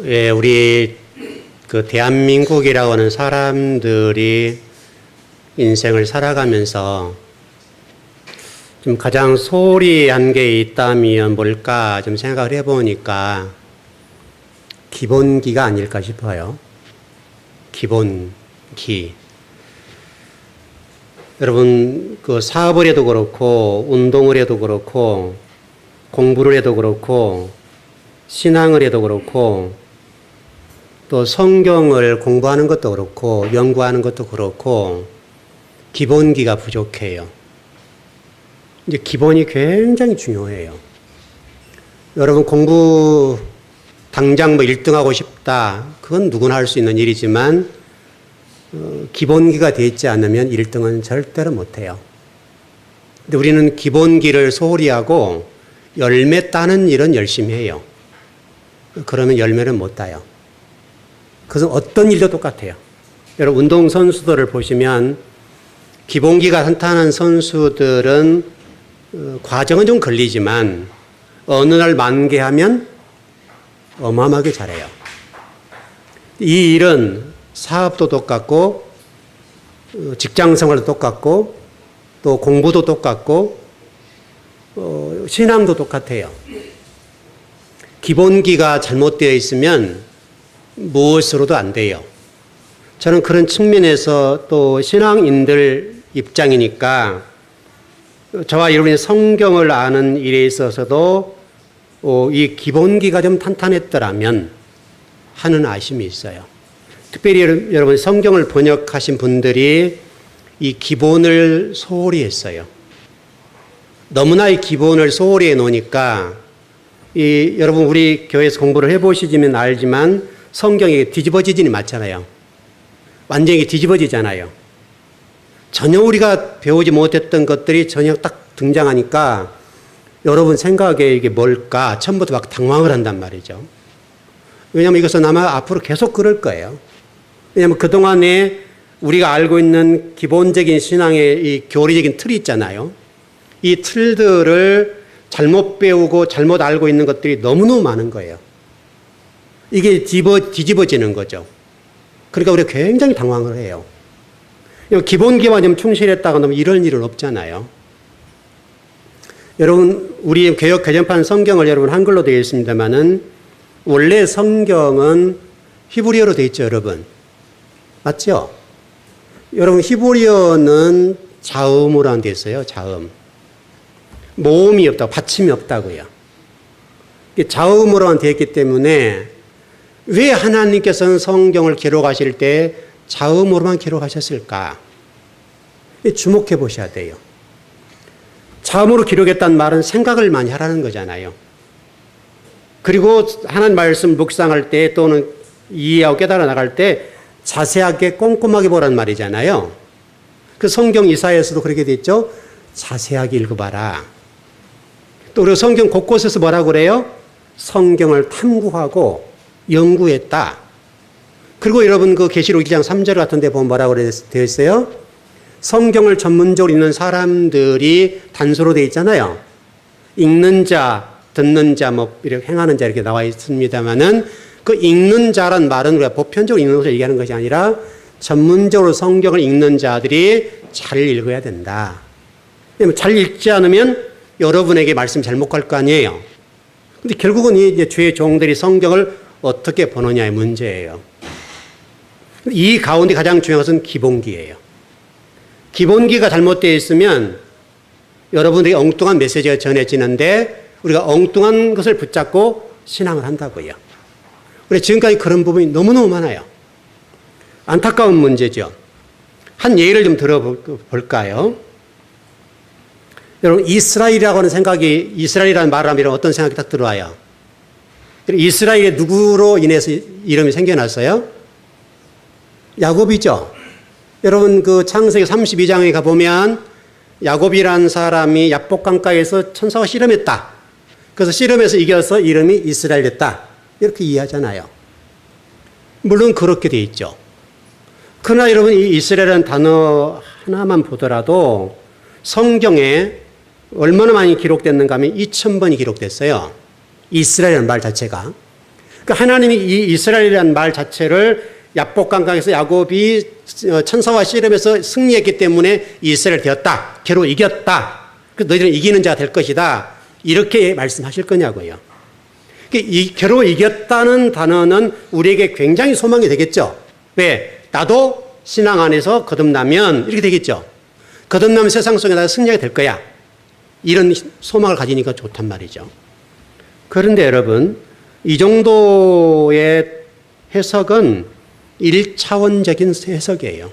예, 우리 그 대한민국이라고 하는 사람들이 인생을 살아가면서 좀 가장 소홀히 한 게 있다면 뭘까 좀 생각을 해보니까 기본기가 아닐까 싶어요. 기본기. 여러분, 그 사업을 해도 그렇고, 운동을 해도 그렇고, 공부를 해도 그렇고, 신앙을 해도 그렇고, 또 성경을 공부하는 것도 그렇고, 연구하는 것도 그렇고, 기본기가 부족해요. 이제 기본이 굉장히 중요해요. 여러분, 공부 당장 뭐 1등하고 싶다. 그건 누구나 할 수 있는 일이지만, 기본기가 되어 있지 않으면 1등은 절대로 못해요. 근데 우리는 기본기를 소홀히 하고 열매 따는 일은 열심히 해요. 그러면 열매는 못 따요. 그것은 어떤 일도 똑같아요. 여러분, 운동선수들을 보시면 기본기가 탄탄한 선수들은 과정은 좀 걸리지만 어느 날 만개하면 어마어마하게 잘해요. 이 일은 사업도 똑같고 직장생활도 똑같고 또 공부도 똑같고 신앙도 똑같아요. 기본기가 잘못되어 있으면 무엇으로도 안 돼요. 저는 그런 측면에서 또 신앙인들 입장이니까 저와 여러분이 성경을 아는 일에 있어서도 이 기본기가 좀 탄탄했더라면 하는 아쉬움이 있어요. 특별히 여러분 성경을 번역하신 분들이 이 기본을 소홀히 했어요. 너무나 이 기본을 소홀히 해놓으니까 여러분 우리 교회에서 공부를 해보시면 알지만 성경이 뒤집어지지는 맞잖아요. 완전히 뒤집어지잖아요. 전혀 우리가 배우지 못했던 것들이 전혀 딱 등장하니까 여러분 생각에 이게 뭘까 처음부터 막 당황을 한단 말이죠. 왜냐하면 이것은 아마 앞으로 계속 그럴 거예요. 왜냐하면 그동안에 우리가 알고 있는 기본적인 신앙의 이 교리적인 틀이 있잖아요. 이 틀들을 잘못 배우고 잘못 알고 있는 것들이 너무너무 많은 거예요. 이게 뒤집어지는 거죠. 그러니까 우리가 굉장히 당황을 해요. 기본기만 좀 충실했다가 너무 이런 일은 없잖아요. 여러분, 우리 개역 개정판 성경을 여러분 한글로 되어 있습니다만은 원래 성경은 히브리어로 되어 있죠, 여러분. 맞죠? 여러분, 히브리어는 자음으로 되어 있어요, 자음. 모음이 없다고, 받침이 없다고요. 자음으로 되어 있기 때문에 왜 하나님께서는 성경을 기록하실 때 자음으로만 기록하셨을까? 주목해 보셔야 돼요. 자음으로 기록했다는 말은 생각을 많이 하라는 거잖아요. 그리고 하나님 말씀 묵상할 때 또는 이해하고 깨달아 나갈 때 자세하게 꼼꼼하게 보라는 말이잖아요. 그 성경 이사야에서도 그렇게 돼 있죠. 자세하게 읽어봐라. 또 우리가 성경 곳곳에서 뭐라고 그래요? 성경을 탐구하고 연구했다. 그리고 여러분 그 계시록 1장 3절 같은 데 보면 뭐라고 되어 있어요? 성경을 전문적으로 읽는 사람들이 단서로 되어 있잖아요. 읽는 자, 듣는 자, 뭐 이렇게 행하는 자 이렇게 나와 있습니다만은 그 읽는 자란 말은 우리가 보편적으로 읽는 것을 얘기하는 것이 아니라 전문적으로 성경을 읽는 자들이 잘 읽어야 된다. 잘 읽지 않으면 여러분에게 말씀 잘못 갈 거 아니에요. 근데 결국은 이제 주의 종들이 성경을 어떻게 보느냐의 문제예요. 이 가운데 가장 중요한 것은 기본기예요. 기본기가 잘못되어 있으면 여러분들이 엉뚱한 메시지가 전해지는데 우리가 엉뚱한 것을 붙잡고 신앙을 한다고요. 우리 지금까지 그런 부분이 너무너무 많아요. 안타까운 문제죠. 한 예를 좀 들어볼까요? 여러분, 이스라엘이라고 하는 생각이, 이스라엘이라는 말을 하면 어떤 생각이 딱 들어와요? 이스라엘의 누구로 인해서 이름이 생겨났어요? 야곱이죠. 여러분, 그 창세기 32장에 가보면 야곱이라는 사람이 야복강가에서 천사와 씨름했다. 그래서 씨름해서 이겨서 이름이 이스라엘 됐다. 이렇게 이해하잖아요. 물론 그렇게 돼 있죠. 그러나 여러분, 이 이스라엘이라는 단어 하나만 보더라도 성경에 얼마나 많이 기록됐는가 하면 2000번이 기록됐어요. 이스라엘이라는 말 자체가. 그러니까 하나님이 이 이스라엘이라는 말 자체를 야복강강에서 야곱이 천사와 씨름해서 승리했기 때문에 이스라엘 되었다. 겨루 이겼다. 너희들은 이기는 자가 될 것이다. 이렇게 말씀하실 거냐고요. 이 겨루 이겼다는 단어는 우리에게 굉장히 소망이 되겠죠. 왜? 나도 신앙 안에서 거듭나면 이렇게 되겠죠. 거듭나면 세상 속에 나도 승리하게 될 거야. 이런 소망을 가지니까 좋단 말이죠. 그런데 여러분, 이 정도의 해석은 1차원적인 해석이에요.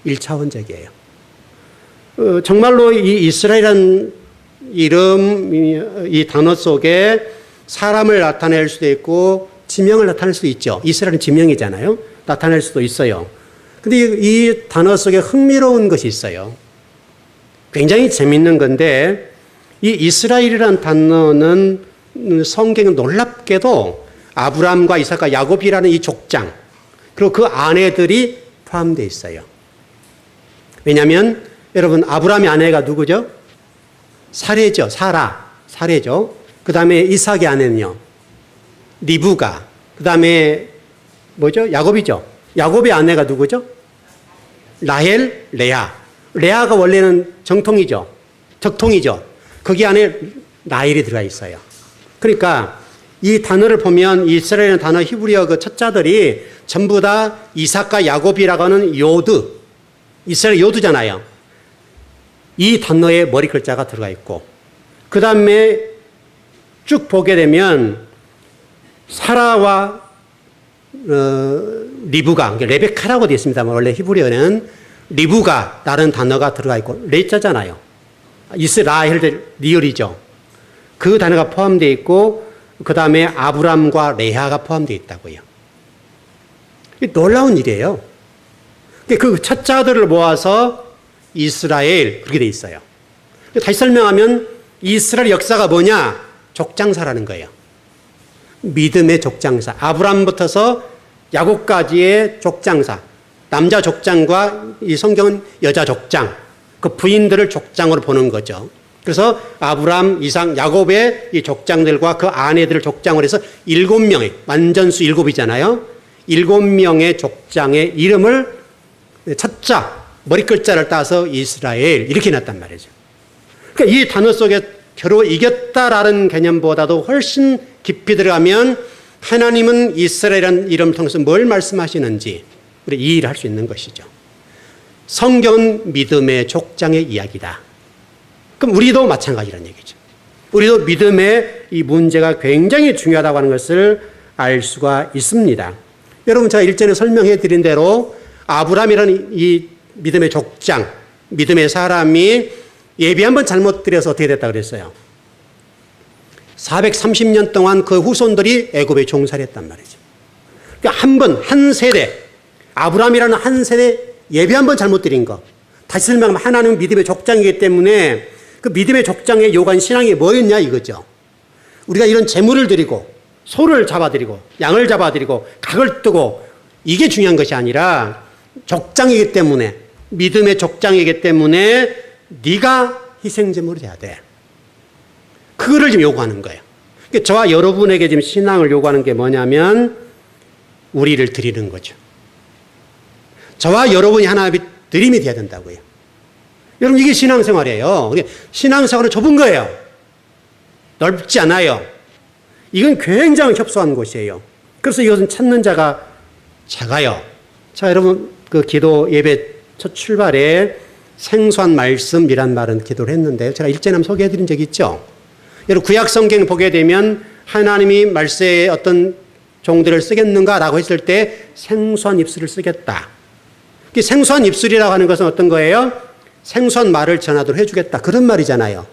1차원적이에요. 정말로 이 이스라엘이라는 이름, 이 단어 속에 사람을 나타낼 수도 있고 지명을 나타낼 수도 있죠. 이스라엘은 지명이잖아요. 나타낼 수도 있어요. 근데 이 단어 속에 흥미로운 것이 있어요. 굉장히 재밌는 건데 이 이스라엘이라는 단어는 성경은 놀랍게도 아브라함과 이삭과 야곱이라는 이 족장 그리고 그 아내들이 포함되어 있어요. 왜냐하면 여러분 아브라함의 아내가 누구죠? 사레죠. 사레죠. 그 다음에 이삭의 아내는요. 리브가. 그 다음에 뭐죠? 야곱이죠. 야곱의 아내가 누구죠? 라헬, 레아. 레아가 원래는 정통이죠. 적통이죠. 거기 안에 라헬이 들어가 있어요. 그러니까 이 단어를 보면 이스라엘이라는 단어 히브리어 그 첫자들이 전부 다 이삭과 야곱이라고 하는 요드. 이스라엘 요드잖아요. 이 단어에 머리 글자가 들어가 있고 그 다음에 쭉 보게 되면 사라와 리브가, 레베카라고 되어 있습니다. 원래 히브리어는 리브가라는 단어가 들어가 있고 레자잖아요. 이스라엘 리얼이죠. 그 단어가 포함되어 있고 그 다음에 아브람과 레아가 포함되어 있다고요. 놀라운 일이에요. 그 첫자들을 모아서 이스라엘 그렇게 되어 있어요. 다시 설명하면 이스라엘 역사가 뭐냐? 족장사라는 거예요. 믿음의 족장사. 아브람부터서 야곱까지의 족장사. 남자 족장과 이 성경은 여자 족장. 그 부인들을 족장으로 보는 거죠. 그래서 아브람, 이삭, 야곱의 이 족장들과 그 아내들을 족장으로 해서 7명의 완전수 7이잖아요. 7명의 족장의 이름을 첫자, 머리 글자를 따서 이스라엘 이렇게 놨단 말이죠. 그러니까 이 단어 속에 겨루 이겼다라는 개념보다도 훨씬 깊이 들어가면 하나님은 이스라엘이라는 이름을 통해서 뭘 말씀하시는지 우리 이해를 할 수 있는 것이죠. 성경은 믿음의 족장의 이야기다. 그럼 우리도 마찬가지라는 얘기죠. 우리도 믿음의 이 문제가 굉장히 중요하다고 하는 것을 알 수가 있습니다. 여러분 제가 일전에 설명해 드린 대로 아브라함이라는 이 믿음의 족장, 믿음의 사람이 예비 한번 잘못 드려서 어떻게 됐다 그랬어요? 430년 동안 그 후손들이 애굽에 종살이 했단 말이죠. 그러니까 한 번, 한 세대, 아브라함이라는 한 세대 예비 한번 잘못 드린 거. 다시 설명하면 하나님은 믿음의 족장이기 때문에 그 믿음의 족장의 요구한 신앙이 뭐였냐 이거죠. 우리가 이런 제물을 드리고 소를 잡아드리고 양을 잡아드리고 각을 뜨고 이게 중요한 것이 아니라 족장이기 때문에 믿음의 족장이기 때문에 네가 희생제물이 돼야 돼. 그거를 지금 요구하는 거예요. 그러니까 저와 여러분에게 지금 신앙을 요구하는 게 뭐냐면 우리를 드리는 거죠. 저와 여러분이 하나님의 드림이 돼야 된다고요. 여러분 이게 신앙생활이에요. 신앙생활은 좁은 거예요. 넓지 않아요. 이건 굉장히 협소한 곳이에요. 그래서 이것은 찾는 자가 작아요. 자, 여러분 그 기도 예배 첫 출발에 생소한 말씀이란 말은 기도를 했는데 제가 일전에 한번 소개해드린 적이 있죠. 여러분 구약 성경을 보게 되면 하나님이 말세에 어떤 종들을 쓰겠는가라고 했을 때 생소한 입술을 쓰겠다. 생소한 입술이라고 하는 것은 어떤 거예요? 생소한 말을 전하도록 해주겠다. 그런 말이잖아요.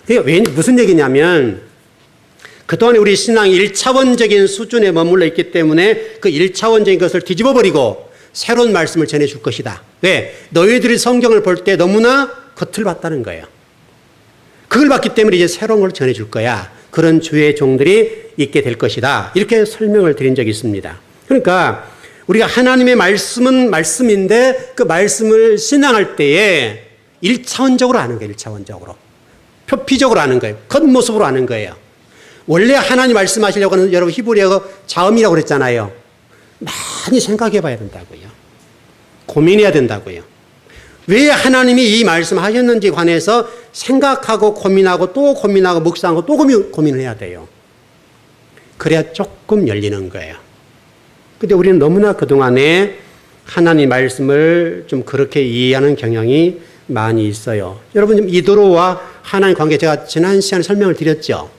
그게 왜 무슨 얘기냐면 그동안 우리 신앙이 1차원적인 수준에 머물러 있기 때문에 그 1차원적인 것을 뒤집어버리고 새로운 말씀을 전해줄 것이다. 왜? 너희들이 성경을 볼 때 너무나 겉을 봤다는 거예요. 그걸 봤기 때문에 이제 새로운 걸 전해줄 거야. 그런 주의 종들이 있게 될 것이다. 이렇게 설명을 드린 적이 있습니다. 그러니까 우리가 하나님의 말씀은 말씀인데 그 말씀을 신앙할 때에 1차원적으로 아는 거예요. 1차원적으로. 표피적으로 아는 거예요. 겉모습으로 아는 거예요. 원래 하나님 말씀하시려고 하는 여러분 히브리어 자음이라고 그랬잖아요. 많이 생각해 봐야 된다고요. 고민해야 된다고요. 왜 하나님이 이 말씀하셨는지 관해서 생각하고 고민하고 또 고민하고 묵상하고 또 고민을 해야 돼요. 그래야 조금 열리는 거예요. 근데 우리는 너무나 그동안에 하나님 말씀을 좀 그렇게 이해하는 경향이 많이 있어요. 여러분, 이도로와 하나님 관계 제가 지난 시간에 설명을 드렸죠.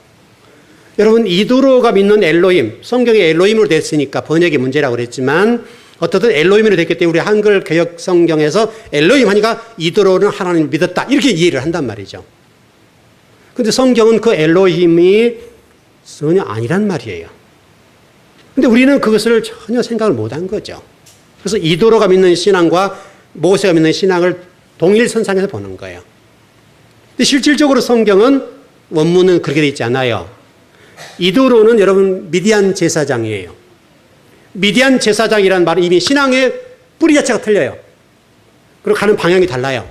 여러분, 이도로가 믿는 엘로힘, 성경에 엘로힘으로 됐으니까 번역의 문제라고 그랬지만 어떻든 엘로힘으로 됐기 때문에 우리 한글 개역 성경에서 엘로힘 하니까 이도로는 하나님을 믿었다 이렇게 이해를 한단 말이죠. 근데 성경은 그 엘로힘이 전혀 아니란 말이에요. 근데 우리는 그것을 전혀 생각을 못한 거죠. 그래서 이도로가 믿는 신앙과 모세가 믿는 신앙을 동일선상에서 보는 거예요. 근데 실질적으로 성경은 원문은 그렇게 되어 있지 않아요. 이도로는 여러분 미디안 제사장이에요. 미디안 제사장이라는 말은 이미 신앙의 뿌리 자체가 틀려요. 그리고 가는 방향이 달라요.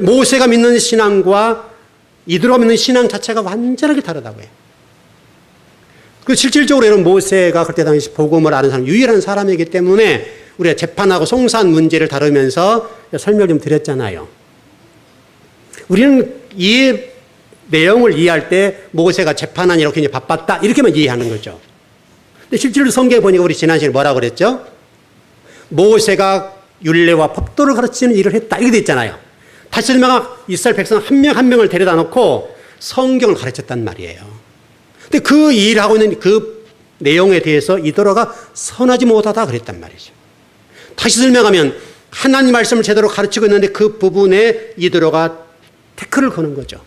모세가 믿는 신앙과 이도로가 믿는 신앙 자체가 완전하게 다르다고 해요. 그 실질적으로 여러분 모세가 그때 당시 복음을 아는 사람, 유일한 사람이기 때문에 우리가 재판하고 송사한 문제를 다루면서 설명을 좀 드렸잖아요. 우리는 이 내용을 이해할 때 모세가 재판하니 이렇게 이제 바빴다 이렇게만 이해하는 거죠. 근데 실제로 성경에 보니까 우리 지난 시간에 뭐라고 그랬죠? 모세가 율례와 법도를 가르치는 일을 했다 이렇게 돼 있잖아요. 다시 설명하면 이스라엘 백성 한 명 한 명을 데려다 놓고 성경을 가르쳤단 말이에요. 근데 그 일을 하고 있는 그 내용에 대해서 이도로가 선하지 못하다 그랬단 말이죠. 다시 설명하면 하나님 말씀을 제대로 가르치고 있는데 그 부분에 이도로가 태클을 거는 거죠.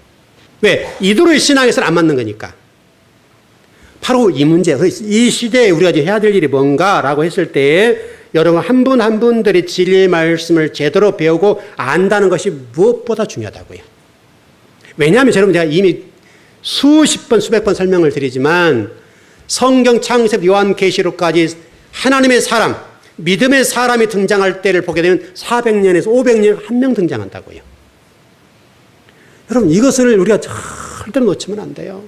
왜? 이도로의 신앙에서는 안 맞는 거니까. 바로 이 문제, 이 시대에 우리가 해야 될 일이 뭔가라고 했을 때에 여러분 한 분 한 분들이 진리의 말씀을 제대로 배우고 안다는 것이 무엇보다 중요하다고요. 왜냐하면 여러분 제가 이미 수십 번 수백 번 설명을 드리지만 성경 창세기 요한계시록까지 하나님의 사람, 믿음의 사람이 등장할 때를 보게 되면 400년에서 500년 한 명 등장한다고요. 여러분 이것을 우리가 절대로 놓치면 안 돼요.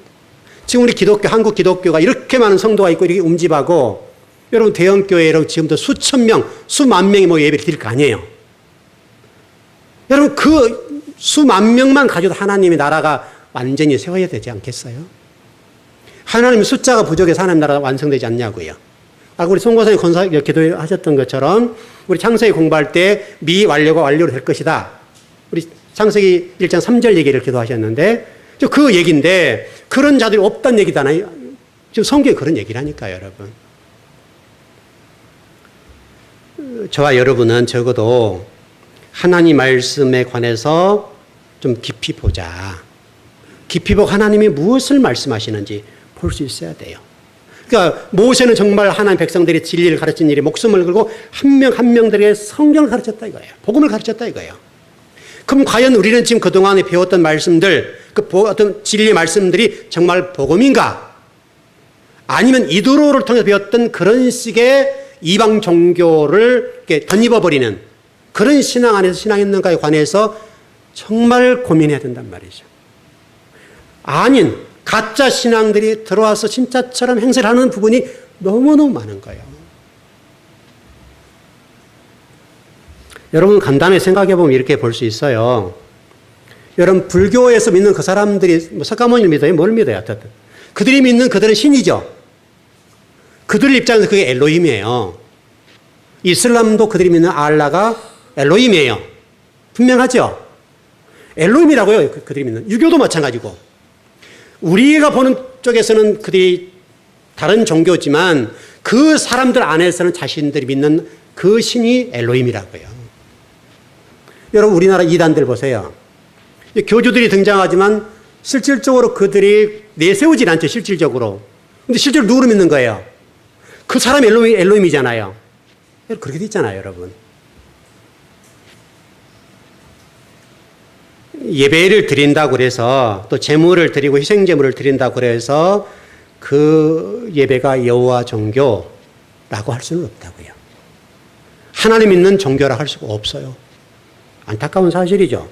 지금 우리 기독교, 한국 기독교가 이렇게 많은 성도가 있고 이렇게 움집하고 여러분 대형교회 여러분 지금도 수천 명, 수만 명이 뭐 예배를 드릴 거 아니에요. 여러분 그 수만 명만 가져도 하나님의 나라가 완전히 세워야 되지 않겠어요? 하나님의 숫자가 부족해서 하나님 나라가 완성되지 않냐고요. 우리 송고사님 권사 기도하셨던 것처럼 우리 창세기 공부할 때 미완료가 완료로 될 것이다. 우리 창세기 1장 3절 얘기를 기도하셨는데 그 얘기인데 그런 자들이 없다는 얘기잖아요. 지금 성경에 그런 얘기라니까요, 여러분. 저와 여러분은 적어도 하나님 말씀에 관해서 좀 깊이 보자. 깊이 보고 하나님이 무엇을 말씀하시는지 볼 수 있어야 돼요. 그러니까 모세는 정말 하나님 백성들이 진리를 가르친 일에 목숨을 걸고 한 명 한 명들에게 성경을 가르쳤다 이거예요. 복음을 가르쳤다 이거예요. 그럼 과연 우리는 지금 그동안에 배웠던 말씀들, 그 어떤 진리의 말씀들이 정말 복음인가? 아니면 이도로를 통해서 배웠던 그런 식의 이방 종교를 이렇게 덧입어버리는 그런 신앙 안에서 신앙했는가에 관해서 정말 고민해야 된단 말이죠. 아닌 가짜 신앙들이 들어와서 진짜처럼 행세를 하는 부분이 너무너무 많은 거예요. 여러분 간단히 생각해 보면 이렇게 볼 수 있어요. 여러분 불교에서 믿는 그 사람들이 뭐 석가모니를 믿어요? 뭘 믿어요? 어쨌든 그들이 믿는 그들은 신이죠. 그들 입장에서 그게 엘로힘이에요. 이슬람도 그들이 믿는 알라가 엘로힘이에요. 분명하죠? 엘로힘이라고요. 그들이 믿는. 유교도 마찬가지고. 우리가 보는 쪽에서는 그들이 다른 종교지만 그 사람들 안에서는 자신들이 믿는 그 신이 엘로힘이라고요. 여러분 우리나라 이단들 보세요. 교주들이 등장하지만 실질적으로 그들이 내세우질 않죠. 실질적으로. 근데 실제로 누구를 믿는 거예요? 그 사람이 엘로힘이잖아요. 그렇게 돼 있잖아요, 여러분. 예배를 드린다고 그래서 또 제물을 드리고 희생제물을 드린다고 그래서 그 예배가 여호와 종교라고 할 수는 없다고요. 하나님 믿는 종교라 할 수가 없어요. 안타까운 사실이죠.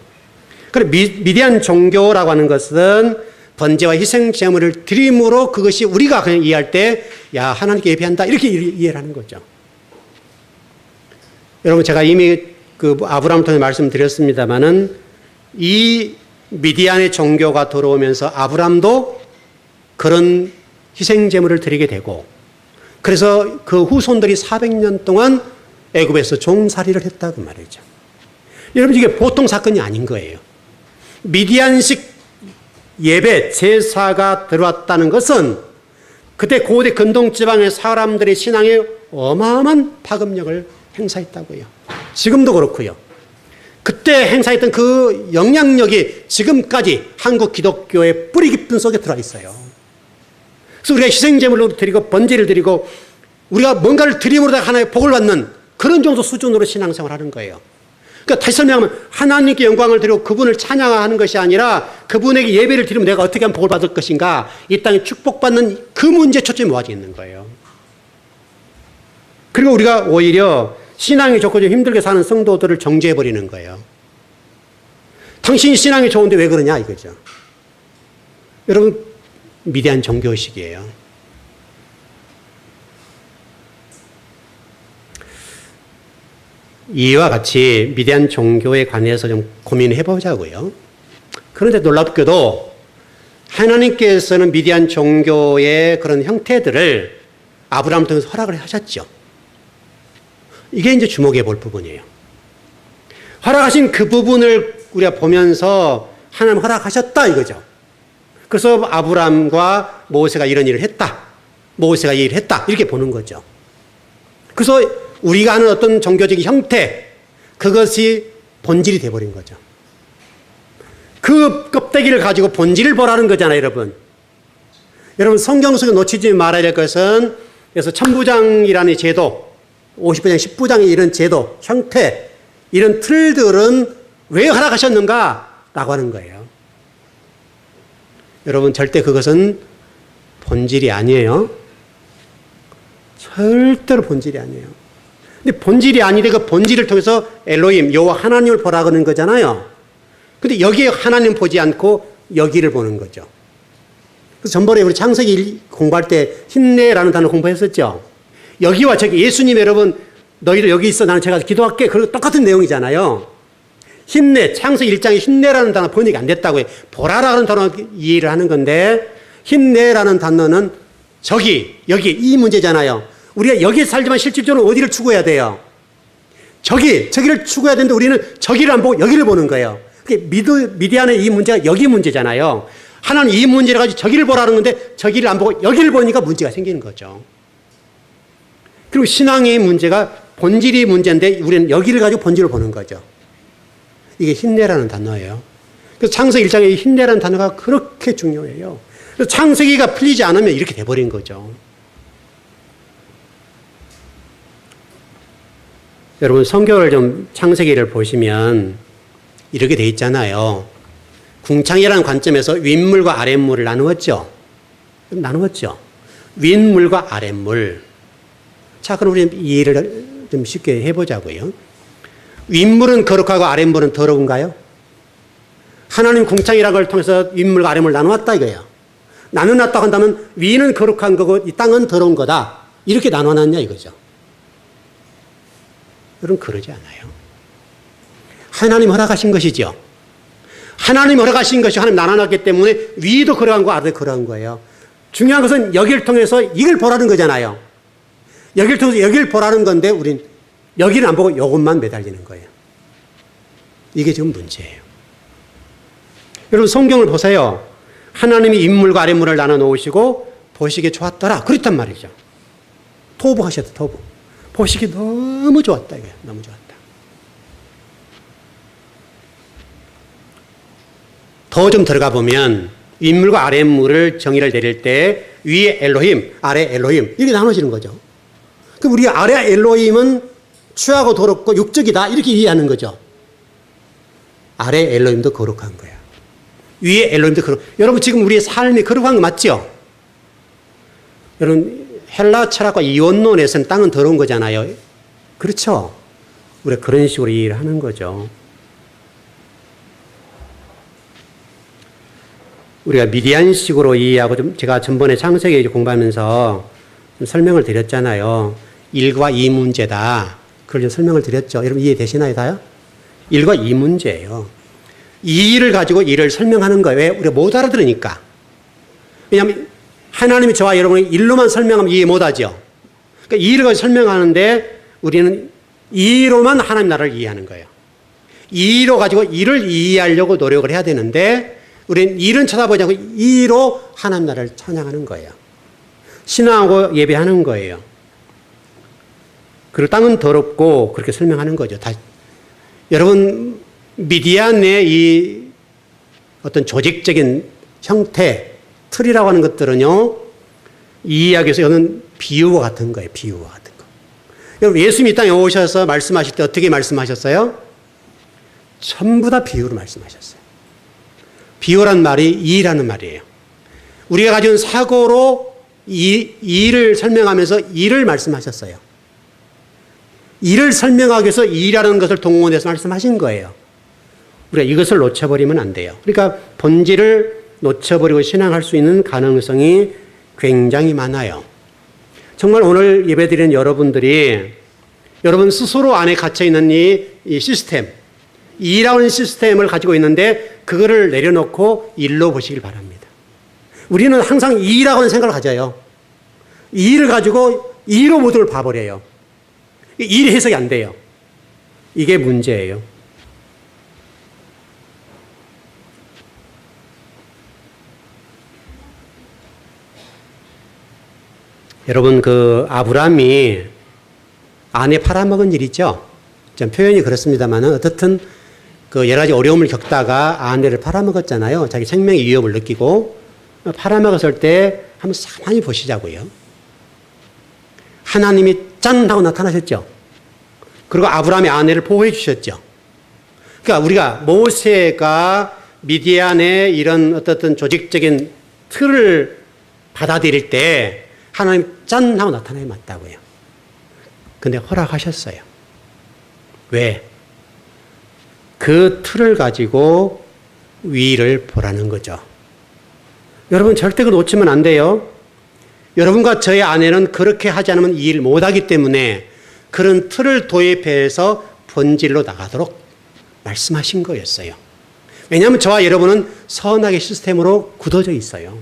그래 미디안 종교라고 하는 것은 번제와 희생 제물을 드림으로 그것이 우리가 그냥 이해할 때 야 하나님께 예배한다 이렇게 이해를 하는 거죠. 여러분 제가 이미 그 아브라함을 통해 말씀드렸습니다마는 이 미디안의 종교가 들어오면서 아브라함도 그런 희생 제물을 드리게 되고 그래서 그 후손들이 400년 동안 애굽에서 종살이를 했다고 말이죠. 여러분 이게 보통 사건이 아닌 거예요. 미디안식 예배 제사가 들어왔다는 것은 그때 고대 근동지방의 사람들의 신앙에 어마어마한 파급력을 행사했다고요. 지금도 그렇고요. 그때 행사했던 그 영향력이 지금까지 한국 기독교의 뿌리 깊은 속에 들어와 있어요. 그래서 우리가 희생제물로 드리고 번제를 드리고 우리가 뭔가를 드림으로 하나의 복을 받는 그런 정도 수준으로 신앙생활을 하는 거예요. 그러니까 다시 설명하면 하나님께 영광을 드리고 그분을 찬양하는 것이 아니라 그분에게 예배를 드리면 내가 어떻게 하면 복을 받을 것인가 이 땅에 축복받는 그 문제에 초점이 모아져 있는 거예요. 그리고 우리가 오히려 신앙이 좋고 좀 힘들게 사는 성도들을 정죄해버리는 거예요. 당신이 신앙이 좋은데 왜 그러냐 이거죠. 여러분 미디안 종교의식이에요. 이와 같이 미디안 종교에 관해서 좀 고민해 보자고요. 그런데 놀랍게도 하나님께서는 미디안 종교의 그런 형태들을 아브라함을 통해서 허락을 하셨죠. 이게 이제 주목해 볼 부분이에요. 허락하신 그 부분을 우리가 보면서 하나님 허락하셨다 이거죠. 그래서 아브라함과 모세가 이런 일을 했다. 모세가 이 일을 했다. 이렇게 보는 거죠. 그래서 우리가 하는 어떤 종교적인 형태, 그것이 본질이 돼버린 거죠. 그 껍데기를 가지고 본질을 보라는 거잖아요, 여러분. 여러분, 성경 속에 놓치지 말아야 될 것은, 그래서 천부장이라는 제도, 50부장, 10부장의 이런 제도, 형태, 이런 틀들은 왜 허락하셨는가? 라고 하는 거예요. 여러분, 절대 그것은 본질이 아니에요. 절대로 본질이 아니에요. 근데 본질이 아닌데 그 본질을 통해서 엘로힘, 여호와 하나님을 보라고 하는 거잖아요. 근데 여기에 하나님 보지 않고 여기를 보는 거죠. 그래서 전번에 우리 창세기 공부할 때 힘내라는 단어 공부했었죠. 여기와 저기 예수님 여러분 너희들 여기 있어 나는 제가 기도할게. 그리고 똑같은 내용이잖아요. 힘내, 창세기 1장에 힘내라는 단어 번역이 안 됐다고요. 보라라는 단어 이해를 하는 건데 힘내라는 단어는 저기, 여기 이 문제잖아요. 우리가 여기에 살지만 실질적으로 어디를 추구해야 돼요? 저기를 추구해야 되는데 우리는 저기를 안 보고 여기를 보는 거예요. 미디안의 이 문제가 여기 문제잖아요. 하나는 이 문제를 가지고 저기를 보라는 건데 저기를 안 보고 여기를 보니까 문제가 생기는 거죠. 그리고 신앙의 문제가 본질이 문제인데 우리는 여기를 가지고 본질을 보는 거죠. 이게 힘내라는 단어예요. 그래서 창세기 1장에 힘내라는 단어가 그렇게 중요해요. 그래서 창세기가 풀리지 않으면 이렇게 돼버린 거죠. 여러분 성경을 좀 창세기를 보시면 이렇게 돼 있잖아요. 궁창이라는 관점에서 윗물과 아랫물을 나누었죠. 윗물과 아랫물. 자, 그럼 우리 이해를 좀 쉽게 해보자고요. 윗물은 거룩하고 아랫물은 더러운가요? 하나님 궁창이라는 걸 통해서 윗물과 아랫물을 나누었다 이거예요. 나눠놨다고 한다면 위는 거룩한 거고 이 땅은 더러운 거다. 이렇게 나눠놨냐 이거죠. 여러분 그러지 않아요. 하나님 허락하신 것이죠. 하나님 허락하신 것이 하나님 나눠놨기 때문에 위도 거룩한 거 아래도 거룩한 거예요. 중요한 것은 여기를 통해서 이걸 보라는 거잖아요. 여기를 통해서 여기를 보라는 건데 우린 여기를 안 보고 이것만 매달리는 거예요. 이게 지금 문제예요. 여러분 성경을 보세요. 하나님이 윗물과 아랫물을 나눠 놓으시고 보시기에 좋았더라. 그렇단 말이죠. 토부하셨다. 토부. 보시기 너무 좋았다. 이게 너무 좋았다. 더 좀 들어가 보면 윗물과 아랫물을 정의를 내릴 때 위에 엘로힘, 아래 엘로힘 이렇게 나눠지는 거죠. 그럼 우리가 아래 엘로힘은 추하고 더럽고 육적이다 이렇게 이해하는 거죠. 아래 엘로힘도 거룩한 거야. 위에 엘로힘도 거룩. 여러분 지금 우리의 삶이 거룩한 거 맞죠? 여러분 헬라 철학과 이원론에서는 땅은 더러운 거잖아요. 그렇죠? 우리가 그런 식으로 이해를 하는 거죠. 우리가 미디안식으로 이해하고 좀 제가 전번에 창세기 공부하면서 좀 설명을 드렸잖아요. 1과 2 문제다. 그걸 좀 설명을 드렸죠. 여러분 이해되시나요, 다요? 1과 2 문제예요. 2를 가지고 1을 설명하는 거예요. 왜? 우리가 못 알아들으니까. 왜냐하면 하나님이 저와 여러분이 1로만 설명하면 이해 못하죠. 그러니까 2를 가지고 설명하는데 우리는 2로만 하나님 나라를 이해하는 거예요. 2로 가지고 2를 이해하려고 노력을 해야 되는데 우리는 1은 쳐다보지 않고 2로 하나님 나라를 찬양하는 거예요. 신앙하고 예배하는 거예요. 그리고 땅은 더럽고 그렇게 설명하는 거죠. 여러분 미디안의 이 어떤 조직적인 형태, 틀이라고 하는 것들은요, 이 이야기에서 이거는 비유와 같은 거예요. 비유와 같은 거. 여러분 예수님이 이 땅에 오셔서 말씀하실 때 어떻게 말씀하셨어요? 전부 다 비유로 말씀하셨어요. 비유란 말이 이라는 말이에요. 우리가 가진 사고로 이를 설명하면서 이를 말씀하셨어요. 이를 설명하기 위해서 이라는 것을 동원해서 말씀하신 거예요. 우리가 이것을 놓쳐버리면 안 돼요. 그러니까 본질을 놓쳐버리고 신앙할 수 있는 가능성이 굉장히 많아요. 정말 오늘 예배드리는 여러분들이 여러분 스스로 안에 갇혀있는 이 시스템, 이라는 시스템을 가지고 있는데 그거를 내려놓고 일로 보시길 바랍니다. 우리는 항상 이라고 하는 생각을 가져요. 이를 가지고 이로 모두를 봐버려요. 일 해석이 안 돼요. 이게 문제예요. 여러분 그 아브라함이 아내 팔아먹은 일 있죠? 좀 표현이 그렇습니다만 어떻든 그 여러 가지 어려움을 겪다가 아내를 팔아먹었잖아요. 자기 생명의 위협을 느끼고 팔아먹었을 때 한번 가만히 보시자고요. 하나님이 짠 하고 나타나셨죠. 그리고 아브라함의 아내를 보호해 주셨죠. 그러니까 우리가 모세가 미디안의 이런 어떤 조직적인 틀을 받아들일 때 하나님 짠 하고 나타나야 맞다고요. 근데 허락하셨어요. 왜? 그 틀을 가지고 위를 보라는 거죠. 여러분 절대 그거 놓치면 안 돼요. 여러분과 저의 아내는 그렇게 하지 않으면 이 일 못하기 때문에 그런 틀을 도입해서 본질로 나가도록 말씀하신 거였어요. 왜냐하면 저와 여러분은 선악의 시스템으로 굳어져 있어요.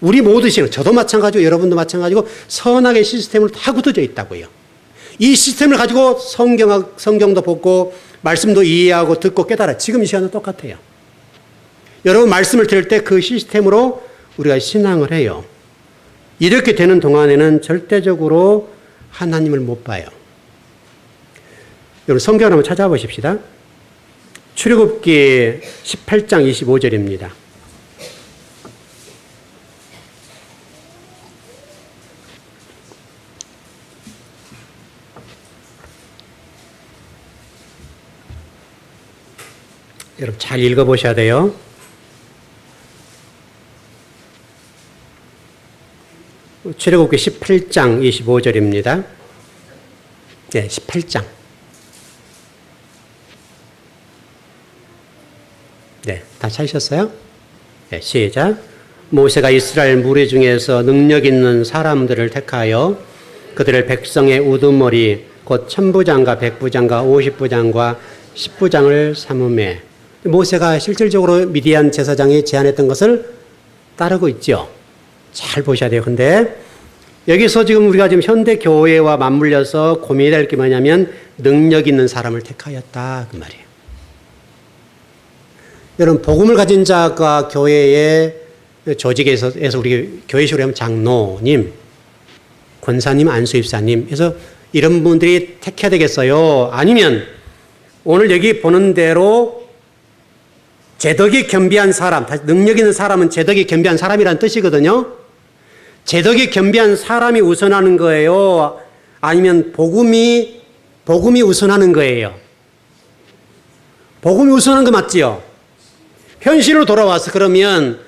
우리 모두시는 저도 마찬가지고 여러분도 마찬가지고 선악의 시스템으로 다 굳어져 있다고요. 이 시스템을 가지고 성경도 보고 말씀도 이해하고 듣고 깨달아. 지금 이 시간은 똑같아요. 여러분 말씀을 들을 때 그 시스템으로 우리가 신앙을 해요. 이렇게 되는 동안에는 절대적으로 하나님을 못 봐요. 여러분 성경을 한번 찾아보십시다. 출애굽기 18장 25절입니다. 여러분 잘 읽어보셔야 돼요. 출애굽기 18장 25절입니다. 네, 18장. 네, 다 찾으셨어요? 네, 시작. 모세가 이스라엘 무리 중에서 능력 있는 사람들을 택하여 그들을 백성의 우두머리 곧 천부장과 백부장과 50부장과 10부장을 삼음해. 모세가 실질적으로 미디안 제사장이 제안했던 것을 따르고 있죠. 잘 보셔야 돼요. 근데 여기서 지금 우리가 지금 현대 교회와 맞물려서 고민해야 될 게 뭐냐면 능력 있는 사람을 택하였다 그 말이에요. 여러분 복음을 가진 자가 교회의 조직에서 우리 교회식으로 하면 장로님, 권사님, 안수입사님 해서 이런 분들이 택해야 되겠어요? 아니면 오늘 여기 보는 대로 제덕이 겸비한 사람, 능력 있는 사람은 제덕이 겸비한 사람이라는 뜻이거든요. 제덕이 겸비한 사람이 우선하는 거예요? 아니면 복음이 우선하는 거예요? 복음이 우선한 거 맞지요? 현실로 돌아와서 그러면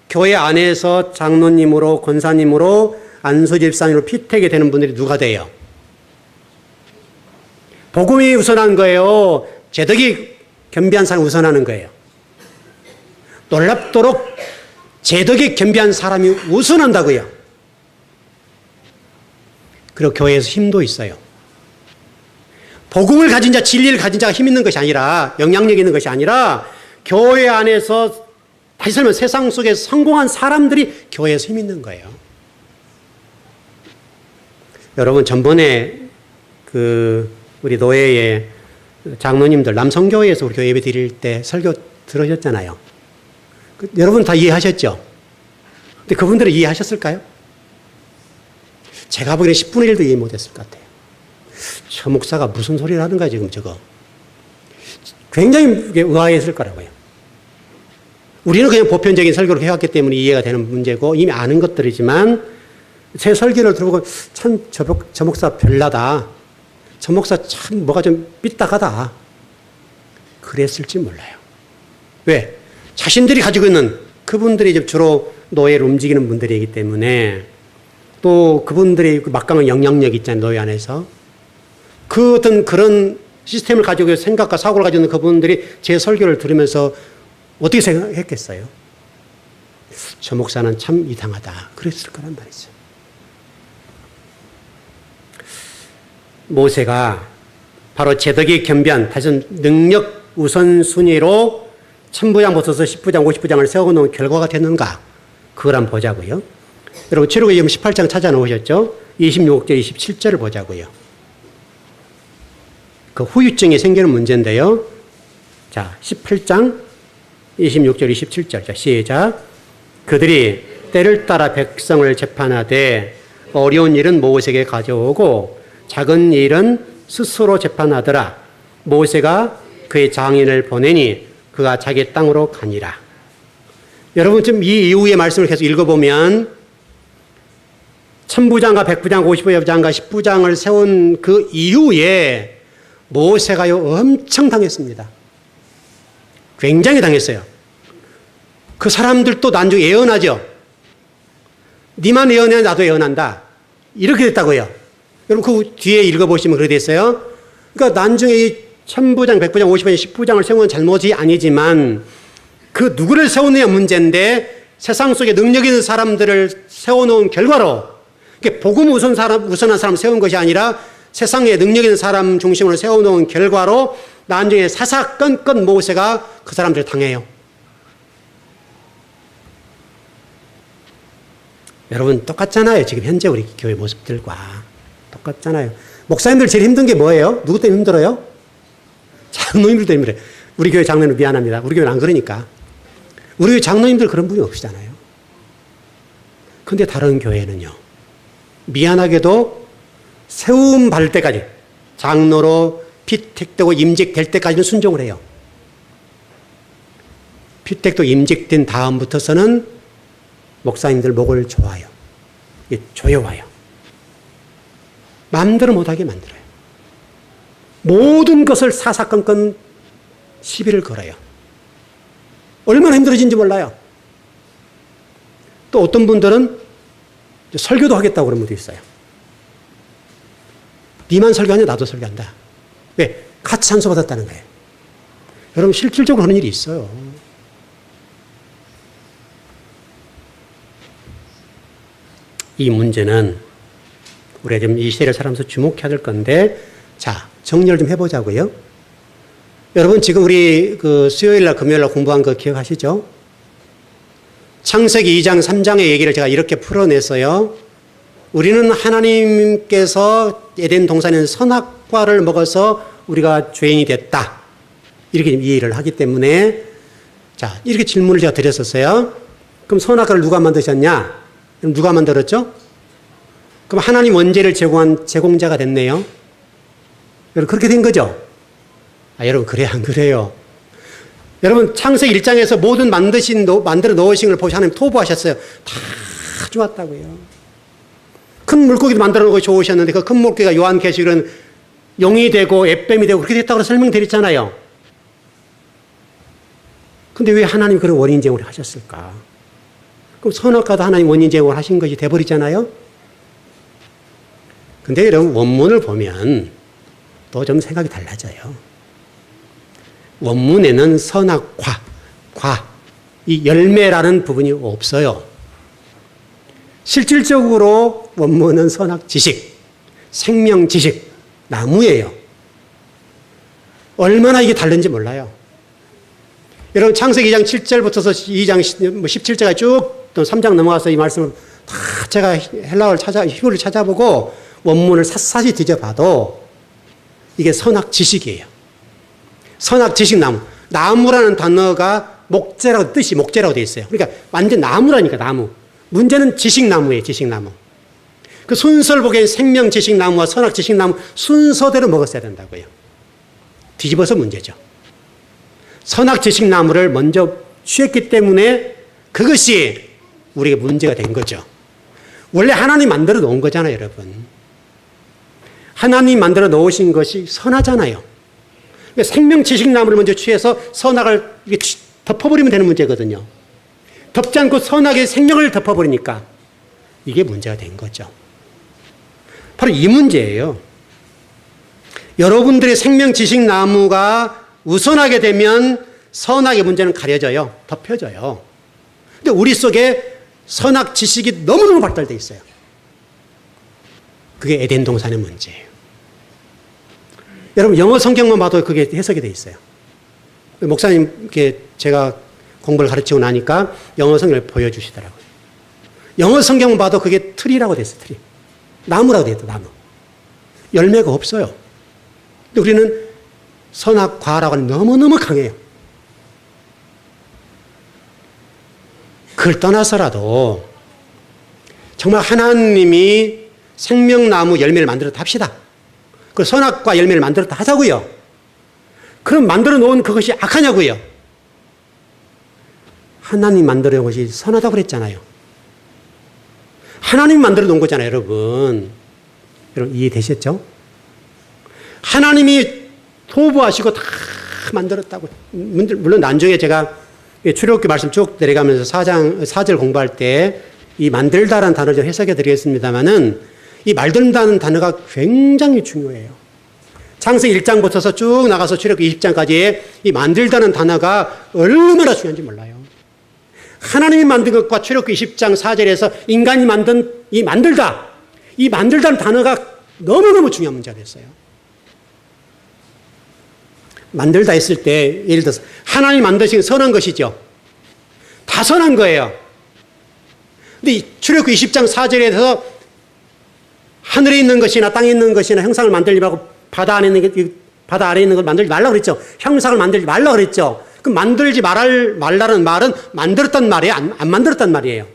교회 안에서 장로님으로 권사님으로 안수집사님으로 피택이 되는 분들이 누가 돼요? 복음이 우선한 거예요? 제덕이 겸비한 사람이 우선하는 거예요? 놀랍도록 제덕에 겸비한 사람이 우선한다고요. 그리고 교회에서 힘도 있어요. 복음을 가진 자, 진리를 가진 자가 힘 있는 것이 아니라, 영향력 있는 것이 아니라, 교회 안에서, 다시 설명, 세상 속에서 성공한 사람들이 교회에서 힘 있는 거예요. 여러분, 전번에 우리 노예의 장로님들, 남성교회에서 우리 교회 예배 드릴 때 설교 들으셨잖아요. 여러분 다 이해하셨죠? 근데 그분들은 이해하셨을까요? 제가 보기에는 10분의 1도 이해 못했을 것 같아요. 저 목사가 무슨 소리를 하는 거야, 지금 저거. 굉장히 의아했을 거라고요. 우리는 그냥 보편적인 설교를 해왔기 때문에 이해가 되는 문제고, 이미 아는 것들이지만, 제 설교를 들어보고, 참, 저 목사 별나다. 저 목사 참 뭐가 좀 삐딱하다. 그랬을지 몰라요. 왜? 자신들이 가지고 있는, 그분들이 주로 노예를 움직이는 분들이기 때문에, 또 그분들의 막강한 영향력이 있잖아요, 노예 안에서. 그 어떤 그런 시스템을 가지고 생각과 사고를 가지고 있는 그분들이 제 설교를 들으면서 어떻게 생각했겠어요? 저 목사는 참 이상하다. 그랬을 거란 말이죠. 모세가 바로 제덕에 겸비한, 다시 능력 우선순위로 천부장, 10부장, 50부장을 세워놓은 결과가 됐는가? 그걸 한번 보자고요. 여러분, 출애굽기 18장 찾아놓으셨죠? 26절, 27절을 보자고요. 그 후유증이 생기는 문제인데요. 자, 18장 26절, 27절. 자, 시작. 그들이 때를 따라 백성을 재판하되 어려운 일은 모세에게 가져오고 작은 일은 스스로 재판하더라. 모세가 그의 장인을 보내니 그가 자기 땅으로 가니라. 여러분, 지금 이 이후의 말씀을 계속 읽어보면 천부장과 백부장, 50부장과 10부장을 세운 그 이후에 모세가요 엄청 당했습니다. 굉장히 당했어요. 그 사람들도 나중에 예언하죠. 니만 예언해 나도 예언한다. 이렇게 됐다고요. 여러분 그 뒤에 읽어보시면 그렇게 됐어요. 그러니까 나중에 이 천부장, 백부장, 50부장, 10부장을 세우는 잘못이 아니지만 그 누구를 세우느냐 문제인데 세상 속에 능력 있는 사람들을 세워놓은 결과로 복음 우선한 사람을 세운 것이 아니라 세상에 능력 있는 사람 중심으로 세워놓은 결과로 나중에 사사건건 모세가 그 사람들을 당해요. 여러분 똑같잖아요. 지금 현재 우리 교회 모습들과 똑같잖아요. 목사님들 제일 힘든 게 뭐예요? 누구 때문에 힘들어요? 장로님들 때문에. 우리 교회 장로님 미안합니다. 우리 교회는 안 그러니까. 우리 교회 장로님들 그런 분이 없으시잖아요. 근데 다른 교회는요. 미안하게도 세움 받을 때까지 장로로 피택되고 임직될 때까지는 순종을 해요. 피택도 임직된 다음부터서는 목사님들 목을 조아요. 조여와요. 마음대로 못하게 만들어요. 모든 것을 사사건건 시비를 걸어요. 얼마나 힘들어진지 몰라요. 또 어떤 분들은 설교도 하겠다고 그런 분도 있어요. 니만 설교하냐 나도 설교한다. 왜? 같이 찬송받았다는 거예요. 여러분 실질적으로 그런 일이 있어요. 이 문제는 우리가 좀 이 시대를 살아면서 주목해야 될 건데, 자, 정리를 좀 해보자고요. 여러분 지금 우리 그 수요일날 금요일날 공부한 거 기억하시죠? 창세기 2장 3장의 얘기를 제가 이렇게 풀어냈어요. 우리는 하나님께서 에덴 동산에 선악과를 먹어서 우리가 죄인이 됐다. 이렇게 이해를 하기 때문에, 자, 이렇게 질문을 제가 드렸었어요. 그럼 선악과를 누가 만드셨냐? 그럼 누가 만들었죠? 그럼 하나님 원죄를 제공한 제공자가 됐네요. 여러분 그렇게 된 거죠? 여러분 그래요 안 그래요? 여러분 창세기 1장에서 모든 만들어 놓으신 걸 보시고 하나님 토부하셨어요. 다 좋았다고요. 큰 물고기도 만들어 놓고 좋으셨는데 그 큰 물고기가 요한계시록은 용이 되고 앱뱀이 되고 그렇게 됐다고 설명드렸잖아요. 근데 왜 하나님 그런 원인 제공을 하셨을까? 그럼 선악과도 하나님 원인 제공을 하신 것이 돼버리잖아요. 근데 여러분 원문을 보면 또 좀 생각이 달라져요. 원문에는 선악과, 이 열매라는 부분이 없어요. 실질적으로 원문은 선악 지식, 생명 지식, 나무예요. 얼마나 이게 다른지 몰라요. 여러분 창세기 2장 7절부터서 2장 17절까지 쭉 또 3장 넘어가서 이 말씀을 다 제가 히브리를 찾아보고 원문을 샅샅이 뒤져봐도 이게 선악 지식이에요. 선악 지식 나무. 나무라는 단어가 목재라고 뜻이 목재라고 되어 있어요. 그러니까 완전 나무라니까 나무. 문제는 지식나무예요. 지식나무. 그 순서를 보기엔 생명 지식나무와 선악 지식나무 순서대로 먹었어야 된다고요. 뒤집어서 문제죠. 선악 지식나무를 먼저 취했기 때문에 그것이 우리에게 문제가 된 거죠. 원래 하나님 만들어 놓은 거잖아요, 여러분. 하나님 만들어 놓으신 것이 선하잖아요. 생명 지식나무를 먼저 취해서 선악을 덮어버리면 되는 문제거든요. 덮지 않고 선악의 생명을 덮어버리니까 이게 문제가 된 거죠. 바로 이 문제예요. 여러분들의 생명 지식나무가 우선하게 되면 선악의 문제는 가려져요. 덮여져요. 근데 우리 속에 선악 지식이 너무너무 발달되어 있어요. 그게 에덴 동산의 문제예요. 여러분 영어 성경만 봐도 그게 해석이 되어 있어요. 목사님께 제가 공부를 가르치고 나니까 영어 성경을 보여주시더라고요. 영어 성경만 봐도 그게 틀이라고 되어 있어요. 틀이. 나무라고 되어 있다. 나무. 열매가 없어요. 근데 우리는 선악 과라고 하는 너무너무 강해요. 그걸 떠나서라도 정말 하나님이 생명나무 열매를 만들었다 합시다. 그 선악과 열매를 만들었다 하자고요. 그럼 만들어 놓은 그것이 악하냐고요. 하나님 만들어 놓은 것이 선하다고 그랬잖아요. 하나님 만들어 놓은 거잖아요, 여러분. 여러분 이해되셨죠? 하나님이 토부하시고 다 만들었다고. 물론 나중에 제가 출애굽기 말씀 쭉 내려가면서 4절 공부할 때 이 만들다라는 단어를 좀 해석해 드리겠습니다만은 이 만든다는 단어가 굉장히 중요해요. 창세기 1장부터서 쭉 나가서 출애굽기 20장까지 이 만들다는 단어가 얼마나 중요한지 몰라요. 하나님이 만든 것과 출애굽기 20장 4절에서 인간이 만든 이 만들다는 단어가 너무너무 중요한 문제가 됐어요. 만들다 했을 때 예를 들어서 하나님이 만드신 선한 것이죠. 다 선한 거예요. 근데 출애굽기 20장 4절에서 하늘에 있는 것이나 땅에 있는 것이나 형상을 만들지 말고 바다 아래 있는 걸 만들지 말라고 그랬죠. 형상을 만들지 말라고 그랬죠. 그 만들지 말라는 말은 만들었단 말이에요? 안 만들었단 말이에요?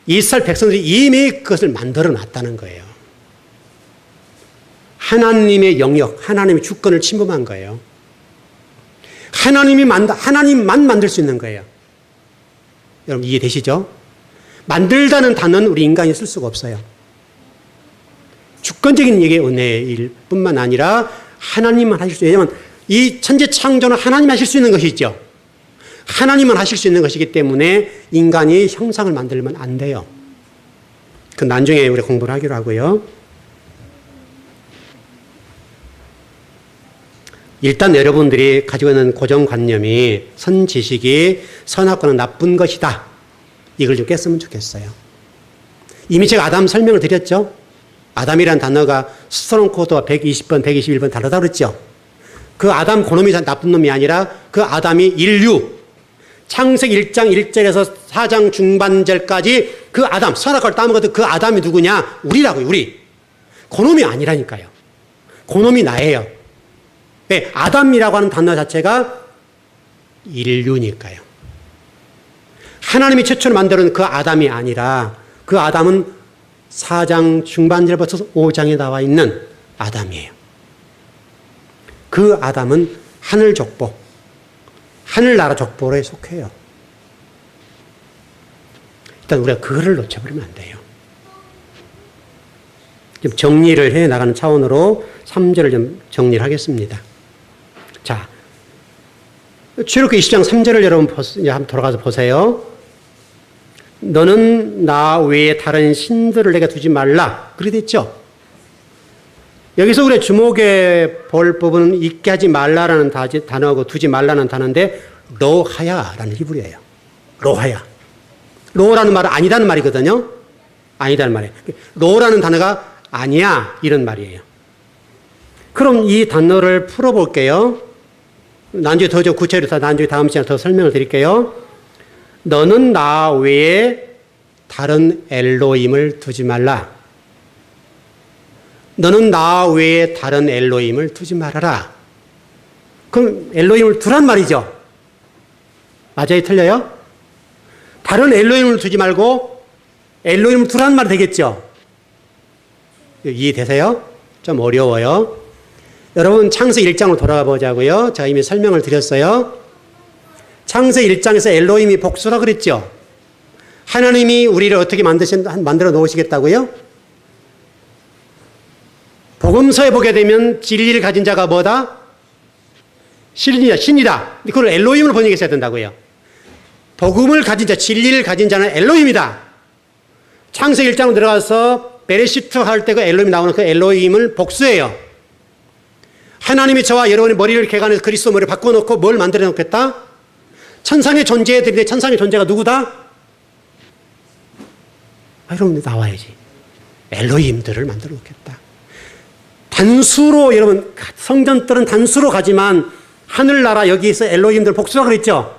이스라엘 백성들이 이미 그것을 만들어 놨다는 거예요. 하나님의 영역, 하나님의 주권을 침범한 거예요. 하나님만 만들 수 있는 거예요. 여러분 이해되시죠? 만들다는 단어는 우리 인간이 쓸 수가 없어요. 주권적인 얘기의 은혜일 뿐만 아니라 하나님만 하실 수 있어요. 왜냐하면 이 천지 창조는 하나님이 하실 수 있는 것이죠. 하나님만 하실 수 있는 것이기 때문에 인간이 형상을 만들면 안 돼요. 그 나중에 우리 공부를 하기로 하고요. 일단 여러분들이 가지고 있는 고정관념이 선지식이 선악과는 나쁜 것이다. 이걸 좀 깼으면 좋겠어요. 이미 제가 아담 설명을 드렸죠. 아담이라는 단어가 스트롱 코드와 120번, 121번 다르다고 그랬죠. 그 아담 그놈이 나쁜 놈이 아니라 그 아담이 인류. 창세기 1장 1절에서 4장 중반절까지 그 아담, 선악과를 따먹었던 그 아담이 누구냐? 우리라고요, 우리. 그놈이 아니라니까요. 그놈이 나예요. 네, 아담이라고 하는 단어 자체가 인류니까요. 하나님이 최초로 만들어낸 그 아담이 아니라 그 아담은 4장 중반절부터 5장에 나와 있는 아담이에요. 그 아담은 하늘 족보, 하늘나라 족보에 속해요. 일단 우리가 그거를 놓쳐버리면 안 돼요. 좀 정리를 해 나가는 차원으로 3절을 좀 정리를 하겠습니다. 자, 출애굽기 20장 3절을 여러분 한번 돌아가서 보세요. 너는 나 외에 다른 신들을 내게 두지 말라. 그렇게 됐죠? 여기서 우리가 주목해 볼 부분은 있게 하지 말라라는 단어고 두지 말라는 단어인데 로하야라는 히브리어예요. 로하야. 로라는 말은 아니다는 말이거든요. 아니다는 말이에요. 로라는 단어가 아니야 이런 말이에요. 그럼 이 단어를 풀어볼게요. 나중에 더 구체적으로 나중에 다음 시간에 더 설명을 드릴게요. 너는 나 외에 다른 엘로힘을 두지 말라. 너는 나 외에 다른 엘로힘을 두지 말아라. 그럼 엘로힘을 두란 말이죠. 맞아요? 틀려요? 다른 엘로힘을 두지 말고 엘로힘을 두란 말이 되겠죠. 이해되세요? 좀 어려워요. 여러분 창세기 1장으로 돌아가 보자고요. 제가 이미 설명을 드렸어요. 창세기 1장에서 엘로힘이 복수라 그랬죠. 하나님이 우리를 어떻게 만들어 놓으시겠다고요? 복음서에 보게 되면 진리를 가진 자가 뭐다? 신이다. 그걸 엘로힘으로 번역했어야 된다고요. 복음을 가진 자, 진리를 가진 자는 엘로힘이다. 창세기 1장으로 들어가서 베레시트 할 때 그 엘로힘이 나오는 그 엘로힘을 복수해요. 하나님이 저와 여러분의 머리를 개간해서 그리스도 머리를 바꿔놓고 뭘 만들어 놓겠다? 천상의 존재들인데 천상의 존재가 누구다? 여러분 나와야지. 엘로힘들을 만들어 놓겠다. 단수로 여러분 성전들은 단수로 가지만 하늘나라 여기서 엘로힘들 복수라 그랬죠.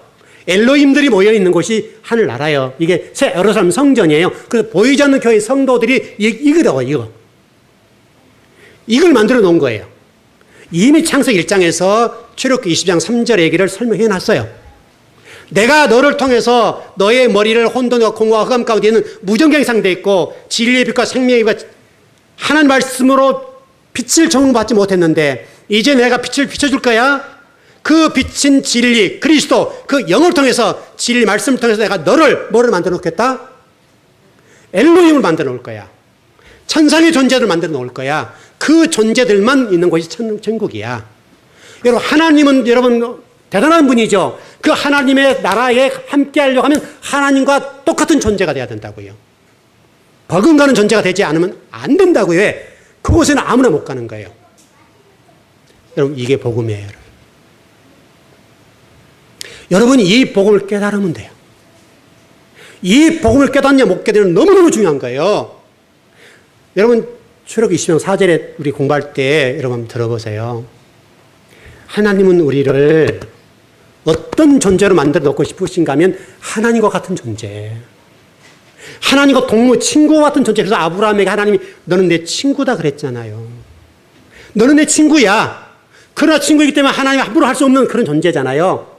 엘로힘들이 모여있는 곳이 하늘나라예요. 이게 새 예루살렘 성전이에요. 그래서 보이지 않는 교회 성도들이 이거라고 이걸 만들어 놓은 거예요. 이미 창세기 1장에서 출애굽기 20장 3절 얘기를 설명해 놨어요. 내가 너를 통해서 너의 머리를 혼돈과 공허와 흑암 가운데 있는 무정경이 상대에 있고 진리의 빛과 생명의 빛과 하나님 말씀으로 빛을 적응받지 못했는데 이제 내가 빛을 비춰줄 거야. 그 빛인 진리 그리스도 그 영을 통해서 진리 말씀을 통해서 내가 너를 뭐를 만들어 놓겠다? 엘로힘을 만들어 놓을 거야. 천상의 존재를 만들어 놓을 거야. 그 존재들만 있는 곳이 천국이야. 여러분 하나님은 여러분 대단한 분이죠. 그 하나님의 나라에 함께 하려고 하면 하나님과 똑같은 존재가 돼야 된다고요. 버금가는 존재가 되지 않으면 안 된다고요. 왜? 그곳에는 아무나 못 가는 거예요. 여러분 이게 복음이에요. 여러분이 이 복음을 깨달으면 돼요. 이 복음을 깨닫냐 못 깨닫냐 너무너무 중요한 거예요. 여러분 출애굽기 20장 4절에 우리 공부할 때 여러분 들어보세요. 하나님은 우리를 어떤 존재로 만들어 놓고 싶으신가 하면 하나님과 같은 존재. 하나님과 친구와 같은 존재. 그래서 아브라함에게 하나님이 너는 내 친구다 그랬잖아요. 너는 내 친구야. 그러나 친구이기 때문에 하나님이 함부로 할 수 없는 그런 존재잖아요.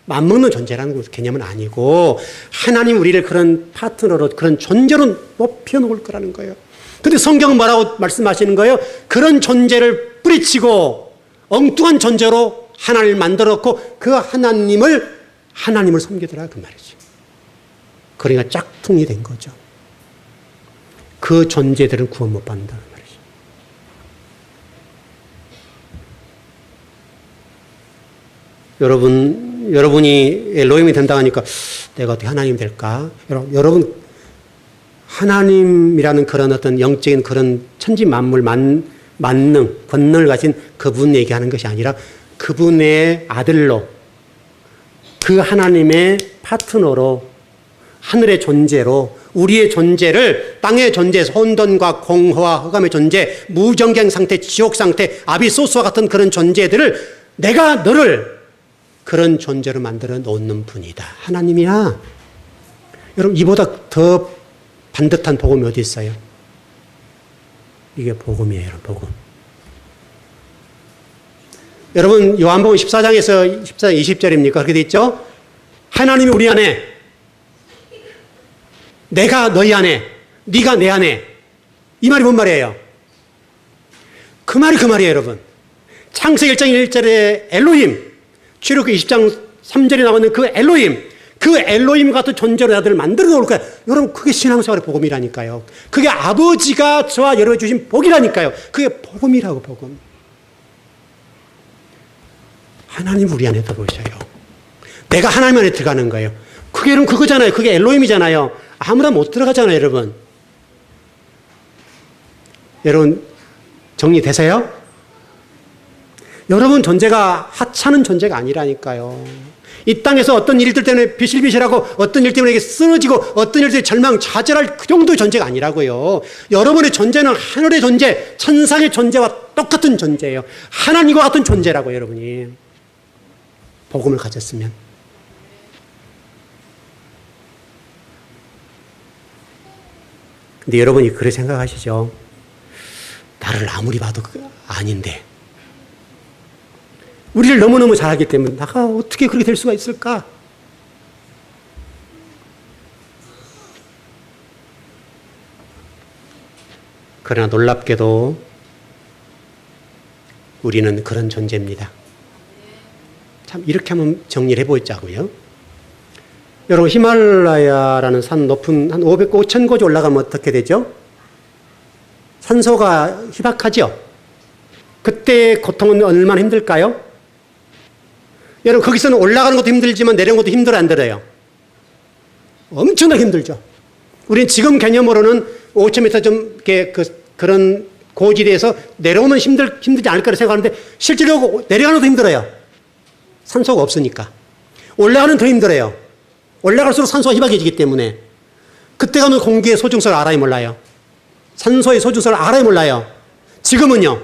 맞먹는 존재라는 개념은 아니고 하나님 우리를 그런 파트너로 그런 존재로 높여놓을 거라는 거예요. 근데 성경은 뭐라고 말씀하시는 거예요? 그런 존재를 뿌리치고 엉뚱한 존재로 하나님을 만들었고 그 하나님을 섬기더라 그 말이죠. 그러니까 짝퉁이 된 거죠. 그 존재들은 구원 못 받는다는 말이죠. 여러분이 엘로힘이 된다 하니까 내가 어떻게 하나님이 될까? 여러분 하나님이라는 그런 어떤 영적인 그런 천지 만물 권능을 가진 그분 얘기하는 것이 아니라 그분의 아들로 그 하나님의 파트너로 하늘의 존재로 우리의 존재를 땅의 존재에서 혼돈과 공허와 흑암의 존재, 무정경 상태, 지옥 상태, 아비소스와 같은 그런 존재들을 내가 너를 그런 존재로 만들어 놓는 분이다. 하나님이야. 여러분 이보다 더 반듯한 복음이 어디 있어요? 이게 복음이에요. 복음. 여러분 요한복음 14장에서 14장 20절입니까? 그렇게 돼 있죠? 하나님이 우리 안에 내가 너희 안에 네가 내 안에 이 말이 뭔 말이에요? 그 말이에요 여러분. 창세기 1장 1절에 엘로힘 출애굽기 20장 3절에 나오는 그 엘로힘 같은 존재로 나들을 만들어 놓을 거야. 여러분 그게 신앙생활의 복음이라니까요. 그게 아버지가 저와 여러분에 주신 복이라니까요. 그게 복음이라고 복음. 하나님 우리 안에 들어오셔요. 내가 하나님 안에 들어가는 거예요. 그게 여러분 그거잖아요. 그게 엘로힘이잖아요. 아무나 못 들어가잖아요 여러분. 여러분 정리되세요? 여러분 존재가 하찮은 존재가 아니라니까요. 이 땅에서 어떤 일들 때문에 비실비실하고 어떤 일 때문에 쓰러지고 어떤 일 때문에 절망, 좌절할 그 정도의 존재가 아니라고요. 여러분의 존재는 하늘의 존재, 천상의 존재와 똑같은 존재예요. 하나님과 같은 존재라고요, 여러분이. 복음을 가졌으면. 근데 여러분이 그렇게 생각하시죠? 나를 아무리 봐도 아닌데. 우리를 너무너무 잘 알기 때문에 나가 어떻게 그렇게 될 수가 있을까? 그러나 놀랍게도 우리는 그런 존재입니다. 참 이렇게 한번 정리를 해보자고요. 여러분 히말라야라는 산 높은 한 5,000고지 올라가면 어떻게 되죠? 산소가 희박하죠? 그때의 고통은 얼마나 힘들까요? 여러분 거기서는 올라가는 것도 힘들지만 내려오는 것도 힘들어요, 안 들어요? 엄청나게 힘들죠. 우리는 지금 개념으로는 5,000m 좀 이렇게 그런 고지대에서 내려오면 힘들지 않을 거라 생각하는데 실제로 내려가는 것도 힘들어요. 산소가 없으니까. 올라가는 더 힘들어요. 올라갈수록 산소가 희박해지기 때문에. 그때 가면 공기의 소중성을 알아요, 몰라요? 산소의 소중성을 알아요, 몰라요? 지금은요?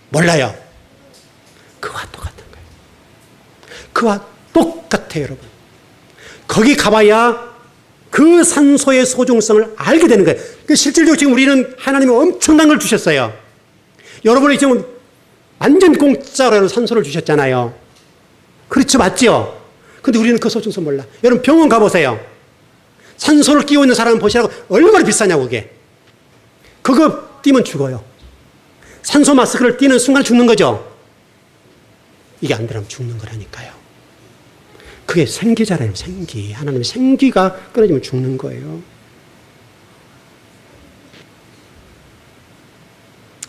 몰라요. 그와 똑같은 거예요. 그와 똑같아요, 여러분. 거기 가봐야 그 산소의 소중성을 알게 되는 거예요. 실질적으로 지금 우리는 하나님이 엄청난 걸 주셨어요. 여러분이 지금 완전 공짜로 산소를 주셨잖아요. 그렇죠, 맞죠? 근데 우리는 그 소중성 몰라. 여러분 병원 가보세요. 산소를 끼고 있는 사람을 보시라고 얼마나 비싸냐고 그게. 그거 띄면 죽어요. 산소 마스크를 띄는 순간 죽는 거죠. 이게 안 되면 죽는 거라니까요. 그게 생기잖아요, 생기. 하나님의 생기가 끊어지면 죽는 거예요.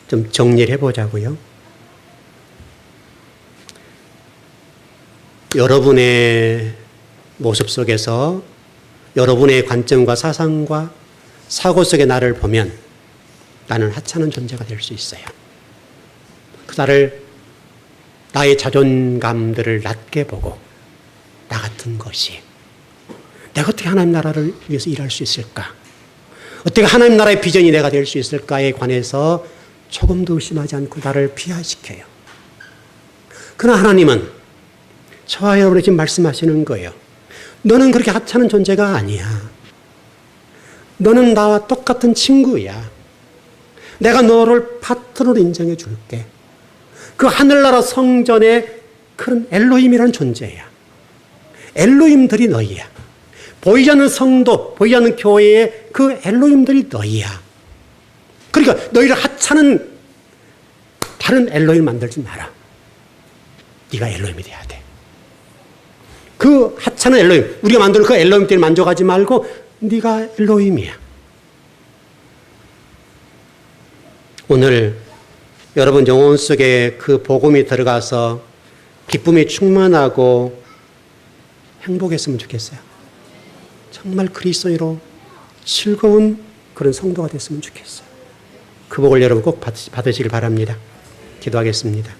좀 정리를 해보자고요. 여러분의 모습 속에서 여러분의 관점과 사상과 사고 속의 나를 보면 나는 하찮은 존재가 될 수 있어요. 그 나의 자존감들을 낮게 보고 나 같은 것이 내가 어떻게 하나님 나라를 위해서 일할 수 있을까? 어떻게 하나님 나라의 비전이 내가 될 수 있을까에 관해서 조금도 의심하지 않고 나를 비하시켜요. 그러나 하나님은 저와 여러분에게 지금 말씀하시는 거예요. 너는 그렇게 하찮은 존재가 아니야. 너는 나와 똑같은 친구야. 내가 너를 파트너로 인정해 줄게. 그 하늘나라 성전의 그런 엘로힘이라는 존재야. 엘로힘들이 너희야. 보이지 않는 성도, 보이지 않는 교회의 그 엘로힘들이 너희야. 그러니까 너희를 하찮은 다른 엘로힘 만들지 마라. 네가 엘로힘이 돼야 돼. 그 하찮은 엘로힘, 우리가 만드는 그 엘로힘들을 만족하지 말고 네가 엘로힘이야. 오늘 여러분 영혼 속에 그 복음이 들어가서 기쁨이 충만하고 행복했으면 좋겠어요. 정말 그리스도인으로 즐거운 그런 성도가 됐으면 좋겠어요. 그 복을 여러분 꼭 받으시길 바랍니다. 기도하겠습니다.